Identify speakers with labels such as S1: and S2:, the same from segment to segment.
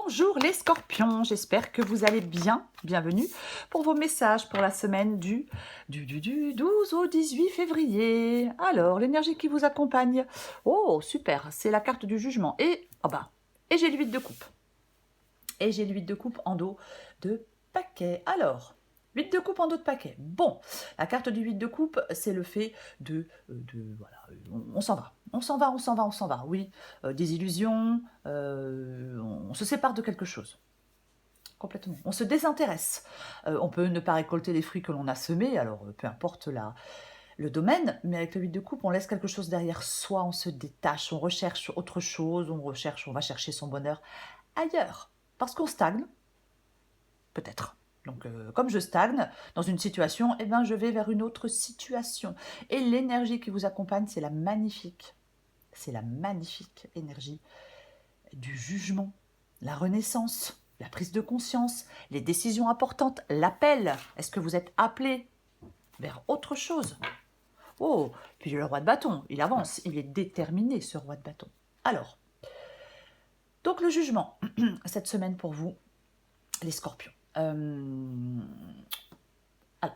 S1: Bonjour les scorpions, j'espère que vous allez bien. Bienvenue pour vos messages pour la semaine du 12 au 18 février. Alors, l'énergie qui vous accompagne. Oh, super, c'est la carte du jugement. Et, et j'ai l'huile de coupe. Et j'ai l'huile de coupe en dos de paquet. Alors, 8 de coupe en dos de paquet. Bon, la carte du 8 de coupe, c'est le fait voilà, on s'en va. On s'en va, on s'en va, on s'en va. Oui, des illusions, on se sépare de quelque chose. Complètement. On se désintéresse. On peut ne pas récolter les fruits que l'on a semés, alors peu importe le domaine, mais avec le 8 de coupe, on laisse quelque chose derrière soi, on se détache, on recherche autre chose, on va chercher son bonheur ailleurs. Parce qu'on stagne, peut-être. Donc, comme je stagne dans une situation, eh ben, je vais vers une autre situation. Et l'énergie qui vous accompagne, c'est la magnifique énergie du jugement, la renaissance, la prise de conscience, les décisions importantes, l'appel. Est-ce que vous êtes appelé vers autre chose? Oh, puis le roi de bâton, il avance, il est déterminé, ce roi de bâton. Alors, donc le jugement, cette semaine pour vous, les scorpions. Alors,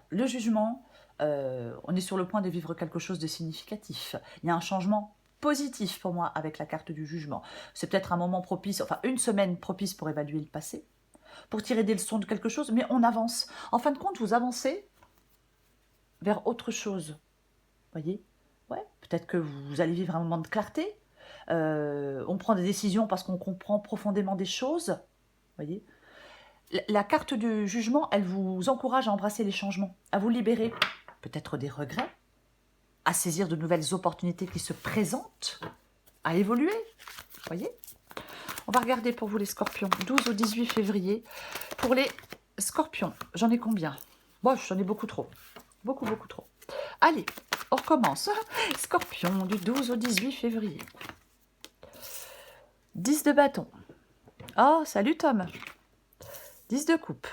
S1: le jugement, on est sur le point de vivre quelque chose de significatif. Il y a un changement positif pour moi avec la carte du jugement. C'est peut-être un moment propice, enfin une semaine propice pour évaluer le passé, pour tirer des leçons de quelque chose, mais on avance. En fin de compte, vous avancez vers autre chose. Voyez? Ouais, peut-être que vous allez vivre un moment de clarté. On prend des décisions parce qu'on comprend profondément des choses. Voyez? La carte du jugement, elle vous encourage à embrasser les changements, à vous libérer peut-être des regrets, à saisir de nouvelles opportunités qui se présentent, à évoluer. Voyez? On va regarder pour vous les scorpions, 12 au 18 février. Pour les scorpions, j'en ai combien? Bon, j'en ai beaucoup trop. Beaucoup, beaucoup trop. Allez, on recommence. Scorpion, du 12 au 18 février. 10 de bâton. Oh, salut Tom. 10 de coupe.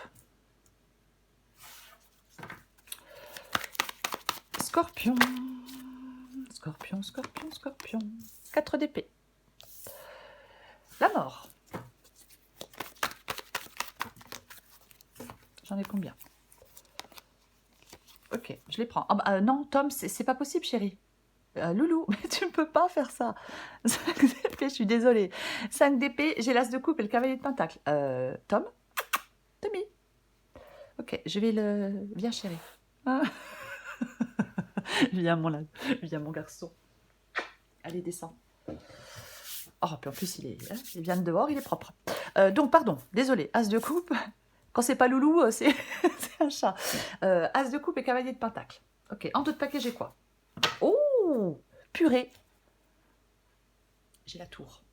S1: Scorpion. Scorpion, scorpion, scorpion. 4 d'épée. La mort. J'en ai combien? Ok, je les prends. Non, Tom, c'est pas possible, chérie. Loulou, mais tu ne peux pas faire ça. 5 d'épée, je suis désolée. 5 d'épée, j'ai l'as de coupe et le cavalier de pentacle. Tom, Tommy. Ok, je vais le... Viens, chérie. Ah. Viens, mon garçon. Allez, descends. Oh, puis en plus, il vient de dehors, il est propre. Donc, pardon, désolé, as de coupe. Quand c'est pas loulou, c'est un chat. As de coupe et cavalier de pentacle. Ok, en deux de paquet, j'ai quoi? Oh, purée. J'ai la tour.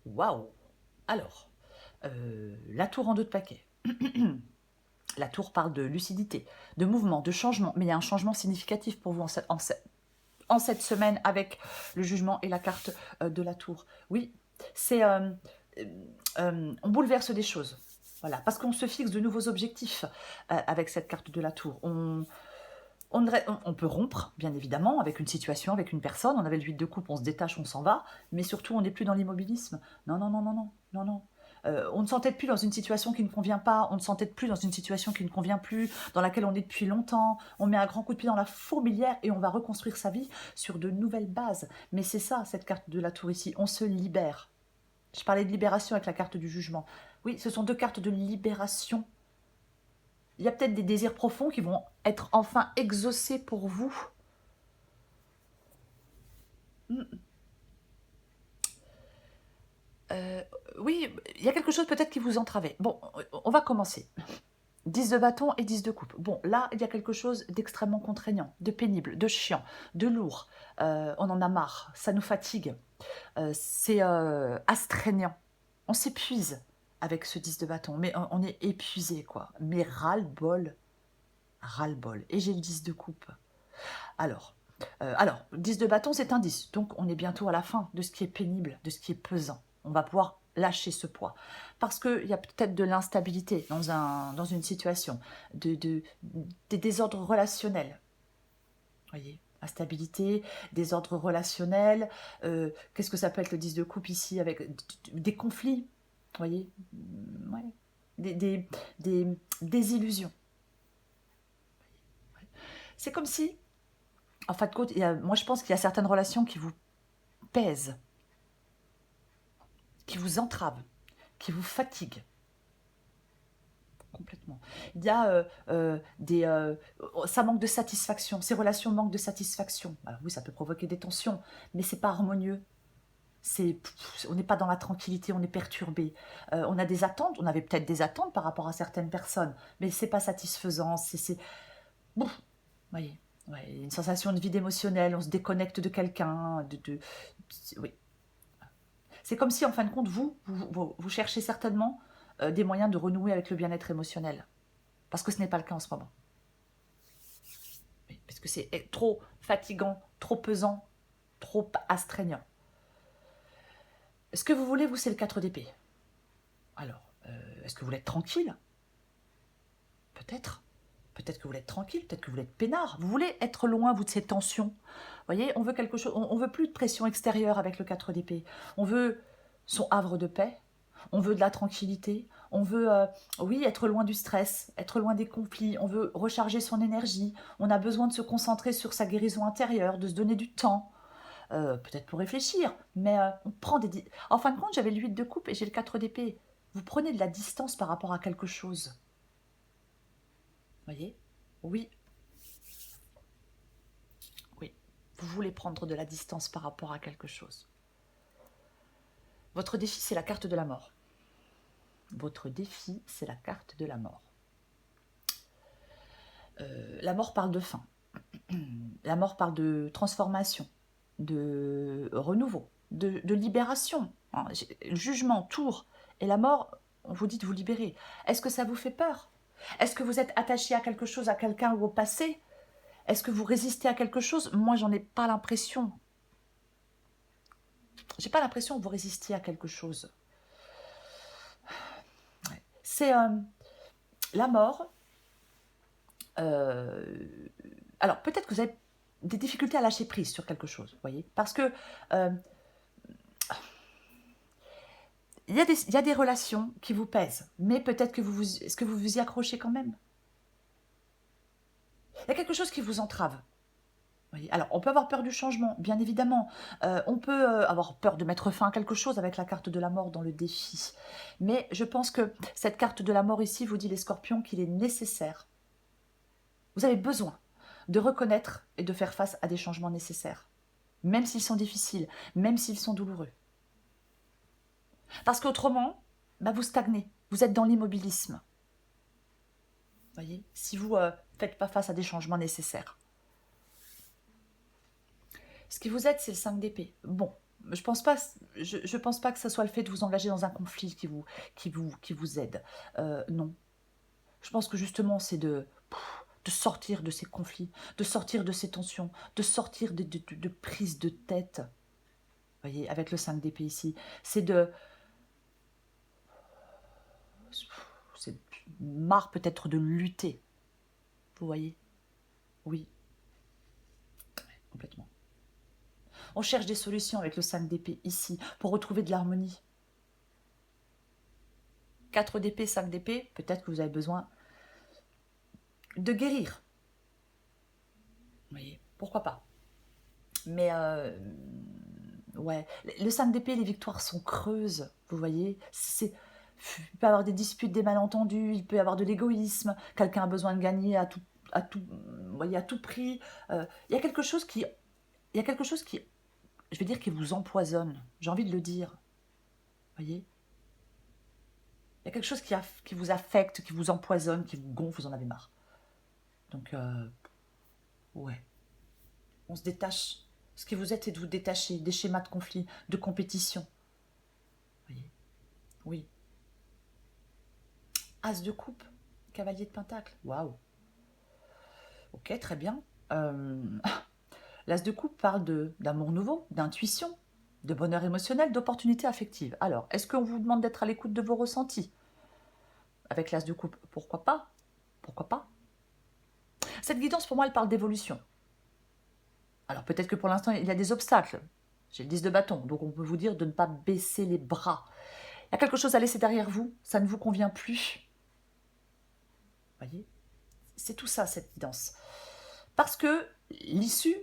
S1: Waouh. Alors, la tour en deux de paquet. La tour parle de lucidité, de mouvement, de changement. Mais il y a un changement significatif pour vous en cette semaine avec le jugement et la carte de la tour. Oui, c'est... on bouleverse des choses. Voilà, parce qu'on se fixe de nouveaux objectifs avec cette carte de la tour. On peut rompre, bien évidemment, avec une situation, avec une personne. On avait le 8 de coupe, on se détache, on s'en va. Mais surtout, on n'est plus dans l'immobilisme. Non, non, non, non, non, non, non. On ne s'entête plus dans une situation qui ne convient pas. On ne s'entête plus dans une situation qui ne convient plus, dans laquelle on est depuis longtemps. On met un grand coup de pied dans la fourmilière et on va reconstruire sa vie sur de nouvelles bases. Mais c'est ça, cette carte de la tour ici. On se libère. Je parlais de libération avec la carte du jugement. Oui, ce sont deux cartes de libération. Il y a peut-être des désirs profonds qui vont être enfin exaucés pour vous. Oui, il y a quelque chose peut-être qui vous entravait. Bon, on va commencer. 10 de bâton et 10 de coupe. Bon, là, il y a quelque chose d'extrêmement contraignant, de pénible, de chiant, de lourd. On en a marre, ça nous fatigue. C'est astreignant. On s'épuise avec ce 10 de bâton, mais on est épuisé, quoi. Mais ras-le-bol, ras-le-bol. Et j'ai le 10 de coupe. Alors, 10 de bâton, c'est un 10. Donc, on est bientôt à la fin de ce qui est pénible, de ce qui est pesant. On va pouvoir lâcher ce poids. Parce qu'il y a peut-être de l'instabilité dans une situation, des désordres relationnels. Voyez, instabilité, désordre relationnel. Qu'est-ce que ça peut être le 10 de coupe ici avec des conflits? voyez, ouais. Des illusions. C'est comme si, en fin de compte, moi je pense qu'il y a certaines relations qui vous pèsent, qui vous entravent, qui vous fatiguent. Complètement. Il y a ça manque de satisfaction. Ces relations manquent de satisfaction. Alors oui, ça peut provoquer des tensions, mais c'est pas harmonieux. On n'est pas dans la tranquillité, on est perturbé. On a des attentes, on avait peut-être des attentes par rapport à certaines personnes, mais c'est pas satisfaisant. Bon, voyez, ouais, une sensation de vide émotionnel, on se déconnecte de quelqu'un. Oui. C'est comme si, en fin de compte, vous cherchez certainement des moyens de renouer avec le bien-être émotionnel. Parce que ce n'est pas le cas en ce moment. Oui, parce que c'est trop fatigant, trop pesant, trop astreignant. Ce que vous voulez, vous, c'est le 4 d'épée. Alors, est-ce que vous voulez être tranquille? Peut-être. Peut-être que vous voulez être tranquille, peut-être que vous voulez être peinard. Vous voulez être loin, vous, de ces tensions. Vous voyez, on veut quelque chose, on veut plus de pression extérieure avec le 4 d'épée. On veut son havre de paix, on veut de la tranquillité, on veut, oui, être loin du stress, être loin des conflits, on veut recharger son énergie, on a besoin de se concentrer sur sa guérison intérieure, de se donner du temps, peut-être pour réfléchir, mais on prend des... En fin de compte, j'avais le 8 de coupe et j'ai le 4 d'épée. Vous prenez de la distance par rapport à quelque chose. Voyez? Oui, oui. Vous voulez prendre de la distance par rapport à quelque chose. Votre défi, c'est la carte de la mort. Votre défi, c'est la carte de la mort. La mort parle de fin. La mort parle de transformation, de renouveau, de libération. Hein. Jugement, tour. Et la mort, on vous dit de vous libérer. Est-ce que ça vous fait peur? Est-ce que vous êtes attaché à quelque chose, à quelqu'un ou au passé? Est-ce que vous résistez à quelque chose? Moi, j'en ai pas l'impression. J'ai pas l'impression que vous résistiez à quelque chose. C'est la mort. Alors, peut-être que vous avez des difficultés à lâcher prise sur quelque chose, vous voyez? Parce que il y a des relations qui vous pèsent, mais peut-être que est-ce que vous vous y accrochez quand même? Il y a quelque chose qui vous entrave. Voyez. Alors, on peut avoir peur du changement, bien évidemment. On peut avoir peur de mettre fin à quelque chose avec la carte de la mort dans le défi. Mais je pense que cette carte de la mort ici vous dit, les scorpions, qu'il est nécessaire. Vous avez besoin de reconnaître et de faire face à des changements nécessaires. Même s'ils sont difficiles, même s'ils sont douloureux. Parce qu'autrement, bah, vous stagnez. Vous êtes dans l'immobilisme. Voyez, si vous ne faites pas face à des changements nécessaires. Ce qui vous aide, c'est le 5 d'épée. Bon, je pense pas que ce soit le fait de vous engager dans un conflit qui vous aide. Non. Je pense que justement, c'est de sortir de ces conflits, de sortir de ces tensions, de sortir de prises de tête. Vous voyez, avec le 5 d'épée ici. C'est marre peut-être de lutter. Vous voyez? Oui. Complètement. On cherche des solutions avec le 5 d'épée ici pour retrouver de l'harmonie. 4 d'épée, 5 d'épée, peut-être que vous avez besoin de guérir. Vous voyez, pourquoi pas. Mais ouais, le 5 d'épée, les victoires sont creuses, vous voyez. Il peut y avoir des disputes, des malentendus, il peut y avoir de l'égoïsme, quelqu'un a besoin de gagner vous voyez, à tout prix. Il y a quelque chose qui, je vais dire, qui vous empoisonne. J'ai envie de le dire. Vous voyez? Il y a quelque chose qui vous affecte, qui vous empoisonne, qui vous gonfle, vous en avez marre. Donc, ouais. On se détache. Ce qui vous êtes, c'est de vous détacher des schémas de conflit, de compétition. Vous voyez? Oui. As de coupe, cavalier de pentacle. Waouh. Ok, très bien. L'as de coupe parle d'amour nouveau, d'intuition, de bonheur émotionnel, d'opportunité affective. Alors, est-ce qu'on vous demande d'être à l'écoute de vos ressentis? Avec l'as de coupe, pourquoi pas? Pourquoi pas? Cette guidance, pour moi, elle parle d'évolution. Alors, peut-être que pour l'instant, il y a des obstacles. J'ai le 10 de bâton, donc on peut vous dire de ne pas baisser les bras. Il y a quelque chose à laisser derrière vous, ça ne vous convient plus. Vous voyez? C'est tout ça, cette guidance. Parce que l'issue,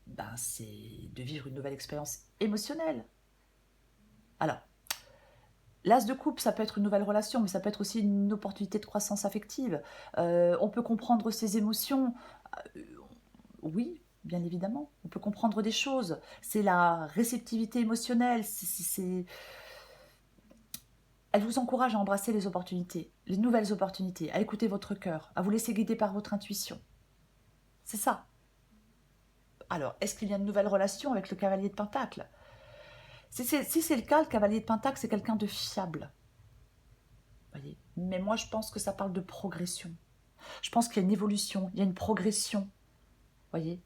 S1: ben, c'est de vivre une nouvelle expérience émotionnelle. Alors, l'as de coupe, ça peut être une nouvelle relation, mais ça peut être aussi une opportunité de croissance affective. On peut comprendre ses émotions. Euh, oui, bien évidemment. On peut comprendre des choses. C'est la réceptivité émotionnelle. Elle vous encourage à embrasser les opportunités, les nouvelles opportunités, à écouter votre cœur, à vous laisser guider par votre intuition. C'est ça. Alors, est-ce qu'il y a une nouvelle relation avec le cavalier de Pentacle? Si c'est le cas, le cavalier de Pentacle, c'est quelqu'un de fiable. Voyez. Mais moi, je pense que ça parle de progression. Je pense qu'il y a une évolution, il y a une progression. Voyez?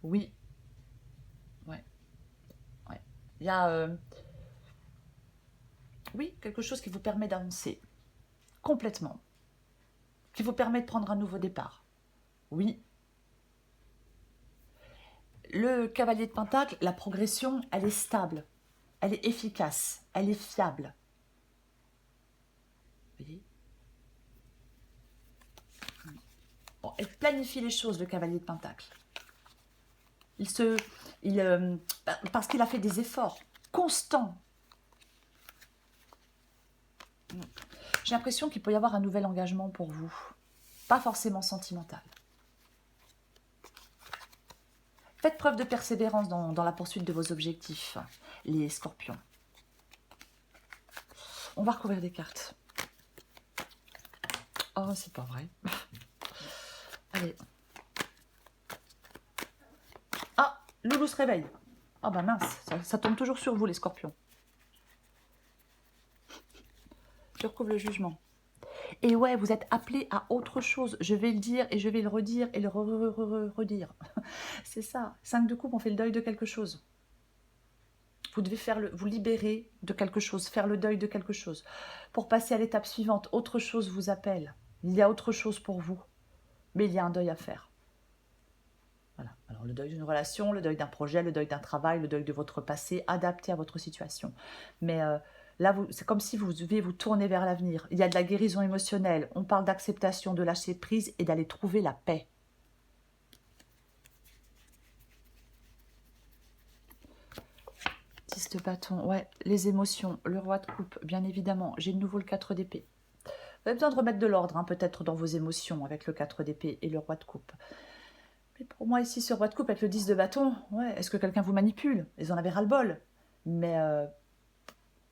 S1: Oui. Ouais. Ouais. Il y a, oui, quelque chose qui vous permet d'avancer complètement, qui vous permet de prendre un nouveau départ. Oui. Le cavalier de Pentacle, la progression, elle est stable, elle est efficace, elle est fiable. Vous voyez? Bon, elle planifie les choses, le cavalier de Pentacle. Parce qu'il a fait des efforts constants. J'ai l'impression qu'il peut y avoir un nouvel engagement pour vous. Pas forcément sentimental. Faites preuve de persévérance dans la poursuite de vos objectifs, les scorpions. On va recouvrir des cartes. Oh, c'est pas vrai. Allez. Ah, Loulou se réveille. Ah bah mince, ça tombe toujours sur vous les scorpions. Je recouvre le jugement. Et ouais, vous êtes appelés à autre chose. Je vais le dire et je vais le redire et le redire. C'est ça. 5 de coupe, on fait le deuil de quelque chose. Vous devez vous libérer de quelque chose, faire le deuil de quelque chose. Pour passer à l'étape suivante, autre chose vous appelle. Il y a autre chose pour vous. Mais il y a un deuil à faire. Voilà. Alors le deuil d'une relation, le deuil d'un projet, le deuil d'un travail, le deuil de votre passé, adapté à votre situation. Mais là, c'est comme si vous deviez vous tourner vers l'avenir. Il y a de la guérison émotionnelle. On parle d'acceptation, de lâcher prise et d'aller trouver la paix. De bâton, ouais, les émotions, le roi de coupe, bien évidemment. J'ai de nouveau le 4 d'épée. Vous avez besoin de remettre de l'ordre, hein, peut-être dans vos émotions avec le 4 d'épée et le roi de coupe. Mais pour moi ici, ce roi de coupe avec le 10 de bâton, ouais, est-ce que quelqu'un vous manipule? Ils en avaient ras-le-bol. Mais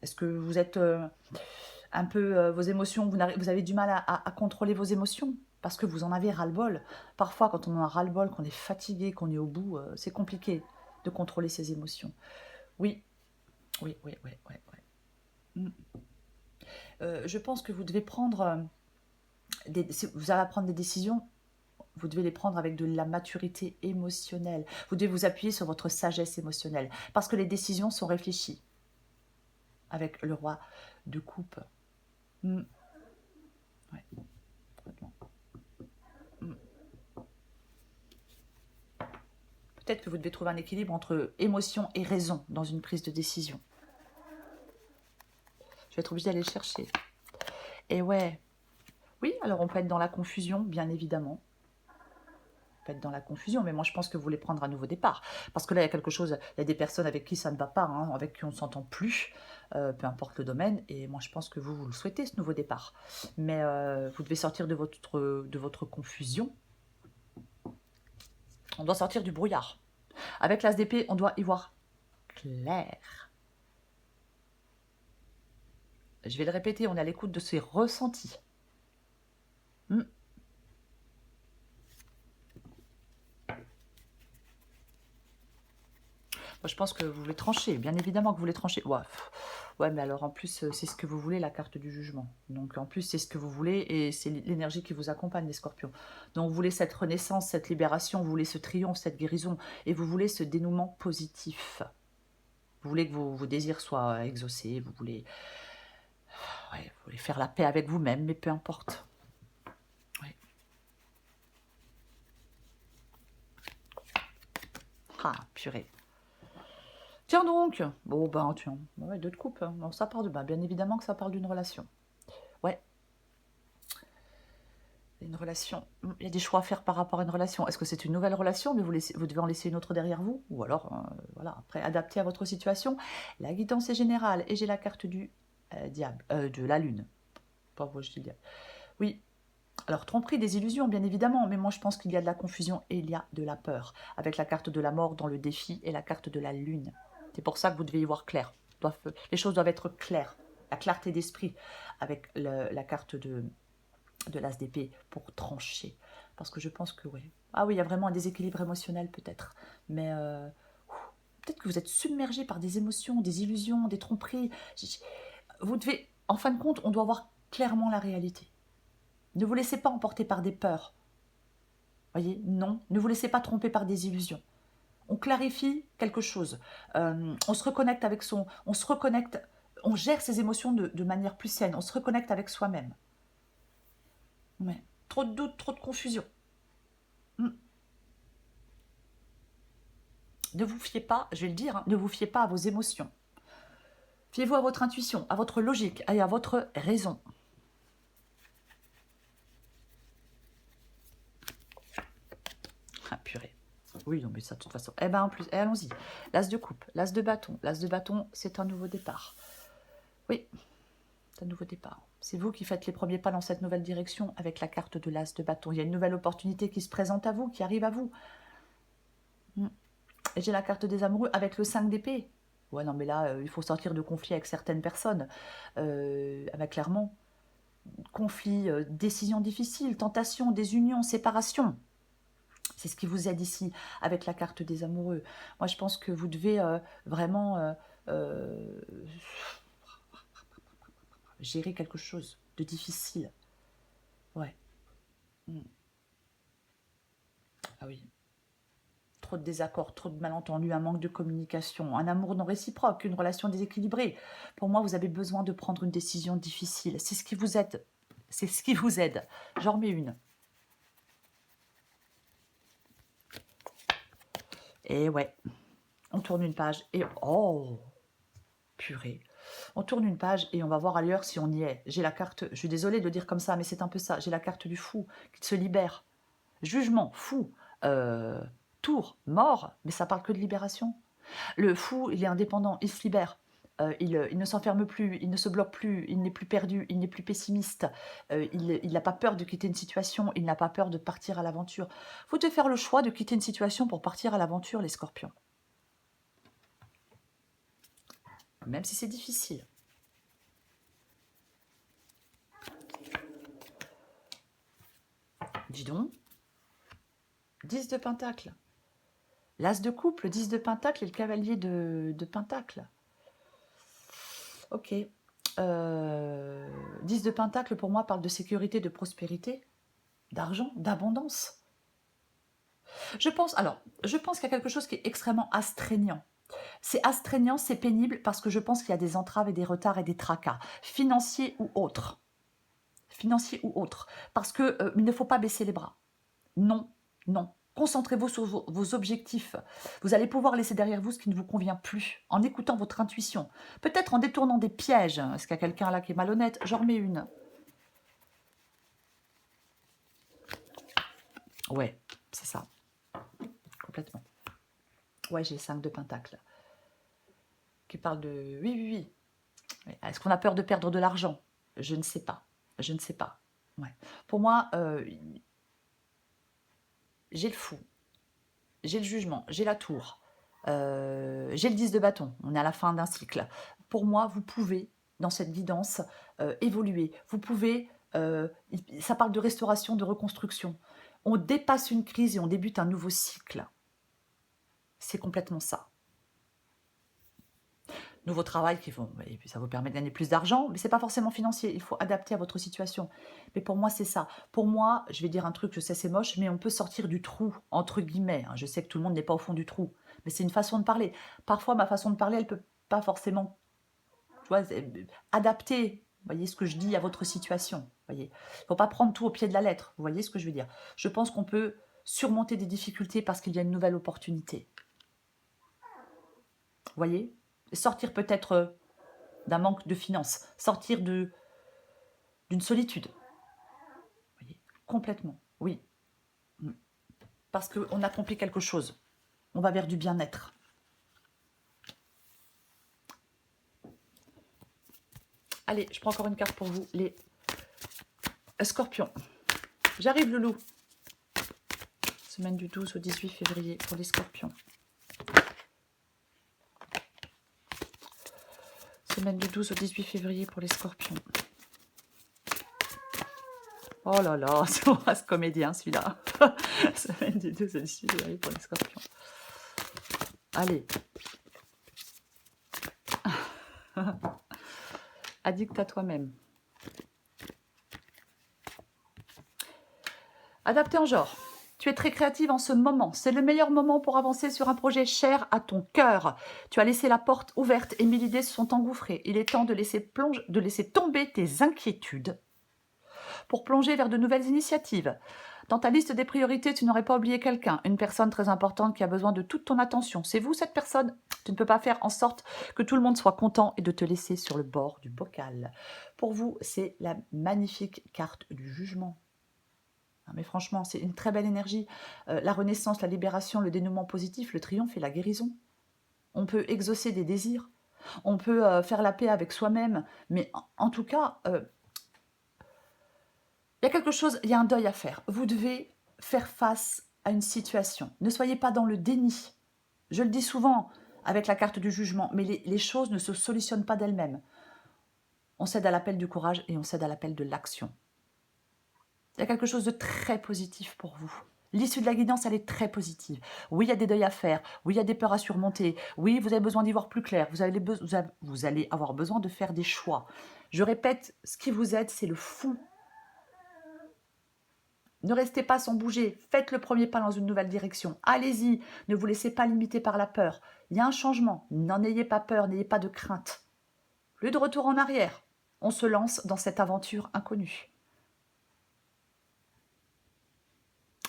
S1: est-ce que vous êtes un peu vos émotions, vous avez du mal à contrôler vos émotions? Parce que vous en avez ras-le-bol. Parfois, quand on en a ras-le-bol, qu'on est fatigué, qu'on est au bout, c'est compliqué de contrôler ses émotions. Oui, oui, oui, oui, oui, oui. Je pense que vous devez prendre, si vous allez prendre des décisions, vous devez les prendre avec de la maturité émotionnelle. Vous devez vous appuyer sur votre sagesse émotionnelle. Parce que les décisions sont réfléchies. Avec le roi de coupe. Ouais. Peut-être que vous devez trouver un équilibre entre émotion et raison dans une prise de décision. Je vais être obligée d'aller le chercher. Et ouais. Oui, alors on peut être dans la confusion, bien évidemment. Être dans la confusion, mais moi je pense que vous voulez prendre un nouveau départ, parce que là il y a quelque chose, il y a des personnes avec qui ça ne va pas, hein, avec qui on ne s'entend plus, peu importe le domaine, et moi je pense que vous le souhaitez ce nouveau départ, mais vous devez sortir de votre confusion, on doit sortir du brouillard, avec l'as d'épée on doit y voir clair, je vais le répéter, on est à l'écoute de ses ressentis. Moi, je pense que vous voulez trancher, bien évidemment que vous voulez trancher. Ouais, ouais, mais alors en plus, c'est ce que vous voulez, la carte du jugement. Donc en plus, c'est ce que vous voulez et c'est l'énergie qui vous accompagne, les scorpions. Donc vous voulez cette renaissance, cette libération, vous voulez ce triomphe, cette guérison et vous voulez ce dénouement positif. Vous voulez que vos désirs soient exaucés, vous voulez faire la paix avec vous-même, mais peu importe. Ouais. Ah, purée. Tiens donc. Bon, ben, tiens. Ouais, deux de coupe. Hein. Non, ça parle de... Ben, bien évidemment que ça parle d'une relation. Ouais. Une relation. Il y a des choix à faire par rapport à une relation. Est-ce que c'est une nouvelle relation, mais vous devez en laisser une autre derrière vous? Ou alors, voilà, après, adapté à votre situation. La guidance est générale. Et j'ai la carte du diable. De la lune. Pas moi, je dis diable. Oui. Alors, tromperie, des illusions, bien évidemment. Mais moi, je pense qu'il y a de la confusion et il y a de la peur. Avec la carte de la mort dans le défi et la carte de la lune. C'est pour ça que vous devez y voir clair. Les choses doivent être claires. La clarté d'esprit avec la carte de l'as d'épée pour trancher. Parce que je pense que oui. Ah oui, il y a vraiment un déséquilibre émotionnel peut-être. Mais peut-être que vous êtes submergé par des émotions, des illusions, des tromperies. Vous devez, en fin de compte, on doit voir clairement la réalité. Ne vous laissez pas emporter par des peurs. Voyez, non. Ne vous laissez pas tromper par des illusions. On clarifie quelque chose. On se reconnecte avec son... On se reconnecte... On gère ses émotions de manière plus saine. On se reconnecte avec soi-même. Ouais. Trop de doutes, trop de confusion. Ne vous fiez pas, je vais le dire, hein, ne vous fiez pas à vos émotions. Fiez-vous à votre intuition, à votre logique et à votre raison. Ah purée. Oui, non mais ça de toute façon. Eh ben en plus, allons-y. L'as de coupe, l'as de bâton. L'as de bâton, c'est un nouveau départ. Oui, c'est un nouveau départ. C'est vous qui faites les premiers pas dans cette nouvelle direction avec la carte de l'as de bâton. Il y a une nouvelle opportunité qui se présente à vous, qui arrive à vous. Et j'ai la carte des amoureux avec le 5 d'épée. Ouais, non mais là, il faut sortir de conflit avec certaines personnes. Avec clairement, conflit, décision difficile, tentation, désunion, séparation. C'est ce qui vous aide ici avec la carte des amoureux. Moi, je pense que vous devez vraiment gérer quelque chose de difficile. Ouais. Ah oui. Trop de désaccords, trop de malentendus, un manque de communication, un amour non réciproque, une relation déséquilibrée. Pour moi, vous avez besoin de prendre une décision difficile. C'est ce qui vous aide. C'est ce qui vous aide. J'en remets une. Et ouais, on tourne une page et... Oh, purée. On tourne une page et on va voir ailleurs si on y est. J'ai la carte, je suis désolée de le dire comme ça, mais c'est un peu ça. J'ai la carte du fou qui se libère. Jugement, fou, tour, mort, mais ça parle que de libération. Le fou, il est indépendant, il se libère. Il ne s'enferme plus, il ne se bloque plus, il n'est plus perdu, il n'est plus pessimiste, il n'a pas peur de quitter une situation, il n'a pas peur de partir à l'aventure. Vous devez faire le choix de quitter une situation pour partir à l'aventure, les scorpions. Même si c'est difficile. Dis donc. 10 de pentacle. L'as de coupe, le 10 de pentacle et le cavalier de pentacle. Ok. 10 de pentacle, pour moi, parle de sécurité, de prospérité, d'argent, d'abondance. Je pense qu'il y a quelque chose qui est extrêmement astreignant. C'est astreignant, c'est pénible, parce que je pense qu'il y a des entraves et des retards et des tracas, financiers ou autres. Financiers ou autres. Parce qu'il ne faut pas baisser les bras. Non, non. Concentrez-vous sur vos objectifs. Vous allez pouvoir laisser derrière vous ce qui ne vous convient plus, en écoutant votre intuition. Peut-être en détournant des pièges. Est-ce qu'il y a quelqu'un là qui est malhonnête? J'en remets une. Ouais, c'est ça. Complètement. Ouais, j'ai 5 de pentacle. Qui parle de... Oui. Est-ce qu'on a peur de perdre de l'argent? Je ne sais pas. Je ne sais pas. Ouais. Pour moi, j'ai le fou. J'ai le jugement. J'ai la tour. J'ai le 10 de bâton. On est à la fin d'un cycle. Pour moi, vous pouvez, dans cette guidance, évoluer. Vous pouvez... ça parle de restauration, de reconstruction. On dépasse une crise et on débute un nouveau cycle. C'est complètement ça. Nouveau travail qui vont, et puis ça vous permet de gagner plus d'argent, mais c'est pas forcément financier, il faut adapter à votre situation. Mais pour moi, c'est ça. Pour moi, je vais dire un truc, je sais c'est moche, mais on peut sortir du trou, entre guillemets. Je sais que tout le monde n'est pas au fond du trou, mais c'est une façon de parler. Parfois, ma façon de parler, elle peut pas forcément, tu vois, adapter, vous voyez ce que je dis, à votre situation. Vous voyez, il faut pas prendre tout au pied de la lettre, vous voyez ce que je veux dire. Je pense qu'on peut surmonter des difficultés parce qu'il y a une nouvelle opportunité. voyez? Sortir peut-être d'un manque de finances, sortir d'une solitude. Vous voyez? Complètement, oui. Parce qu'on accomplit quelque chose. On va vers du bien-être. Allez, je prends encore une carte pour vous, les scorpions. J'arrive, Loulou. Semaine du 12 au 18 février pour les scorpions. Semaine du 12 au 18 février pour les scorpions. Oh là là, c'est mon race comédien celui-là. Semaine du 12 au 18 février pour les scorpions. Allez. Addict à toi-même. Adapté en genre. Tu es très créative en ce moment. C'est le meilleur moment pour avancer sur un projet cher à ton cœur. Tu as laissé la porte ouverte et 1000 idées se sont engouffrées. Il est temps de laisser tomber tes inquiétudes pour plonger vers de nouvelles initiatives. Dans ta liste des priorités, tu n'aurais pas oublié quelqu'un, une personne très importante qui a besoin de toute ton attention. C'est vous cette personne? Tu ne peux pas faire en sorte que tout le monde soit content et de te laisser sur le bord du bocal. Pour vous, c'est la magnifique carte du jugement. Mais franchement, c'est une très belle énergie. La renaissance, la libération, le dénouement positif, le triomphe et la guérison. On peut exaucer des désirs. On peut faire la paix avec soi-même. Mais en tout cas, il y a quelque chose, il y a un deuil à faire. Vous devez faire face à une situation. Ne soyez pas dans le déni. Je le dis souvent avec la carte du jugement, mais les choses ne se solutionnent pas d'elles-mêmes. On cède à l'appel du courage et on cède à l'appel de l'action. Il y a quelque chose de très positif pour vous. L'issue de la guidance, elle est très positive. Oui, il y a des deuils à faire. Oui, il y a des peurs à surmonter. Oui, vous avez besoin d'y voir plus clair. Vous allez avoir besoin de faire des choix. Je répète, ce qui vous aide, c'est le fond. Ne restez pas sans bouger. Faites le premier pas dans une nouvelle direction. Allez-y. Ne vous laissez pas limiter par la peur. Il y a un changement. N'en ayez pas peur. N'ayez pas de crainte. Plus de retour en arrière. On se lance dans cette aventure inconnue.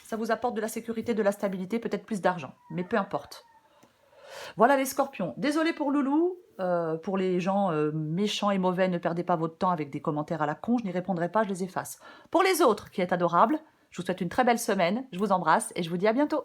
S1: Ça vous apporte de la sécurité, de la stabilité, peut-être plus d'argent, mais peu importe. Voilà les scorpions. Désolée pour Loulou, pour les gens méchants et mauvais, ne perdez pas votre temps avec des commentaires à la con, je n'y répondrai pas, je les efface. Pour les autres qui êtes adorables, je vous souhaite une très belle semaine, je vous embrasse et je vous dis à bientôt.